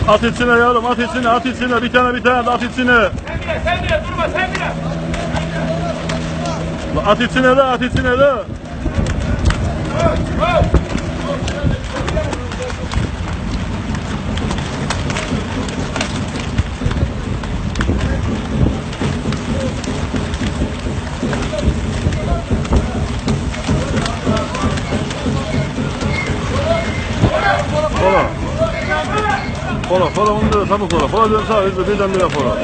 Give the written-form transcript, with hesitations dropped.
At içine yavrum, at içine, at içine. Bir tane de at içine. Sen bile durma, sen bile. At içine de, at içine de. Kola. Kola, kola onu da tabii kola. Kola diyorum sağ, birden bire kola.